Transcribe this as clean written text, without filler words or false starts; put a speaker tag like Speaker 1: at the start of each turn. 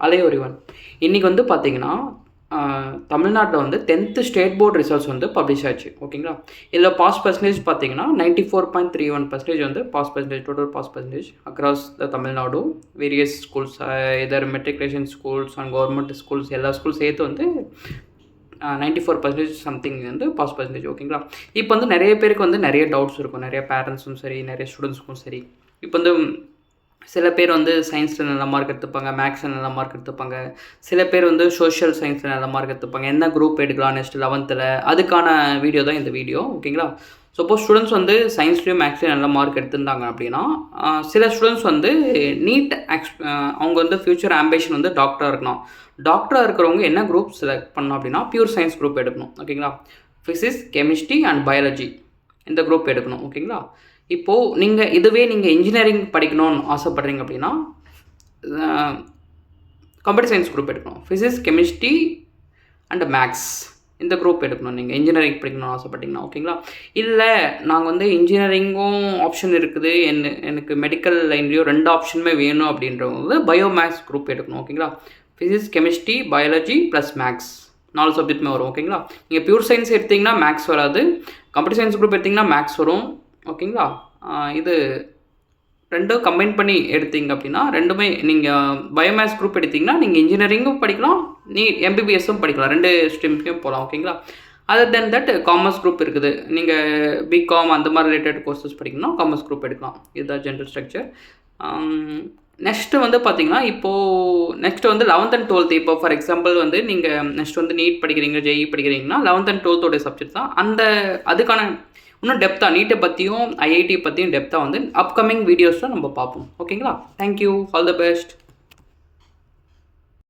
Speaker 1: அலையொருவன். இன்றைக்கி வந்து பார்த்தீங்கன்னா, தமிழ்நாட்டில் வந்து 10th ஸ்டேட் போர்டு ரிசல்ட்ஸ் வந்து பப்ளிஷ் ஆச்சு. ஓகேங்களா? இதில் பாஸ் பர்சன்டேஜ் பார்த்தீங்கன்னா 94.31% வந்து pass percentage, total pass percentage across the Tamil Nadu. Various schools, either matriculation schools and government schools எல்லா ஸ்கூல் சேர்த்து வந்து 94% சம்திங் வந்து பாஸ் பர்சன்டேஜ். ஓகேங்களா? இப்போ வந்து நிறைய பேருக்கு வந்து நிறைய டவுட்ஸ் இருக்கும். நிறைய பேரண்ட்ஸும் சரி, நிறைய ஸ்டூடெண்ட்ஸுக்கும் சரி. இப்போ வந்து சில பேர் வந்து சயின்ஸில் நல்ல மார்க் எடுத்துப்பாங்க, மேக்ஸில் நல்ல மார்க் எடுத்துப்பாங்க. சில பேர் வந்து சோஷியல் சயின்ஸில் நல்ல மார்க் எடுத்துப்பாங்க. என்ன குரூப் எடுக்கலாம் நெக்ஸ்ட் 11th அதுக்கான வீடியோ தான் இந்த வீடியோ. ஓகேங்களா? சப்போஸ் ஸ்டூடெண்ட்ஸ் வந்து சயின்ஸ்லேயும் மேக்ஸ்லேயும் நல்ல மார்க் எடுத்திருந்தாங்க அப்படின்னா, சில ஸ்டூடெண்ட்ஸ் வந்து நீட் அவங்க வந்து ஃப்யூச்சர் ஆம்பிஷன் வந்து டாக்டராக இருக்கணும். டாக்டராக இருக்கிறவங்க என்ன குரூப் செலக்ட் பண்ணணும் அப்படின்னா, பியூர் சயின்ஸ் குரூப் எடுக்கணும். ஓகேங்களா? ஃபிசிக்ஸ், கெமிஸ்ட்ரி அண்ட் பயாலஜி இந்த குரூப் எடுக்கணும். ஓகேங்களா? இப்போது இதுவே நீங்கள் இன்ஜினியரிங் படிக்கணும்னு ஆசைப்பட்றீங்க அப்படின்னா, கம்ப்யூட்டர் சயின்ஸ் குரூப் எடுக்கணும். ஃபிசிக்ஸ், கெமிஸ்ட்ரி அண்ட் மேக்ஸ் இந்த குரூப் எடுக்கணும் நீங்கள் இன்ஜினியரிங் படிக்கணும்னு ஆசைப்பட்டீங்கன்னா. ஓகேங்களா? இல்லை நாங்கள் வந்து இன்ஜினியரிங்கும் ஆப்ஷன் இருக்குது, எனக்கு மெடிக்கல் லைன்லேயோ 2 ஆப்ஷனுமே வேணும் அப்படின்றவங்க பயோ மேக்ஸ் குரூப் எடுக்கணும். ஓகேங்களா? Physics, chemistry, biology plus maths 4 சப்ஜெக்ட்டுமே வரும். ஓகேங்களா? நீங்கள் பியூர் சயின்ஸ் எடுத்திங்கன்னா மேக்ஸ் வராது, கம்ப்யூட்டர் சயின்ஸ் குரூப் எடுத்திங்கன்னா மேக்ஸ் வரும். ஓகேங்களா? இது 2 கம்பைன் பண்ணி எடுத்தீங்க அப்படின்னா, 2மே நீங்கள் பயோமேத்ஸ் குரூப் எடுத்திங்கன்னா நீங்கள் இன்ஜினியரிங்கும் படிக்கலாம், எம்பிபிஎஸ்ஸும் படிக்கலாம். 2 ஸ்ட்ரீம்ஸ்லையும் போகலாம். ஓகேங்களா? Other then that commerce group இருக்குது. நீங்கள் பிகாம் அந்த மாதிரி ரிலேட்டட் கோர்சஸ் படிக்கணும்னா காமர்ஸ் குரூப் எடுக்கலாம். இதுதான் ஜென்ரல் ஸ்ட்ரக்சர். நெக்ஸ்ட்டு வந்து பார்த்தீங்கன்னா, இப்போது நெக்ஸ்ட்டு வந்து 11th and 12th. இப்போ ஃபார் எக்ஸாம்பிள் வந்து நீங்கள் நெக்ஸ்ட் வந்து நீட் படிக்கிறீங்க, JE படிக்கிறீங்கன்னா 11th and 12th subject தான். அதுக்கான இன்னும் டெப்த்தாக நீட்டை பற்றியும் ஐஐடி பற்றியும் டெப்த்தாக வந்து அப்கமிங் வீடியோஸில் நம்ம பார்ப்போம். ஓகேங்களா? தேங்க்யூ. All the best.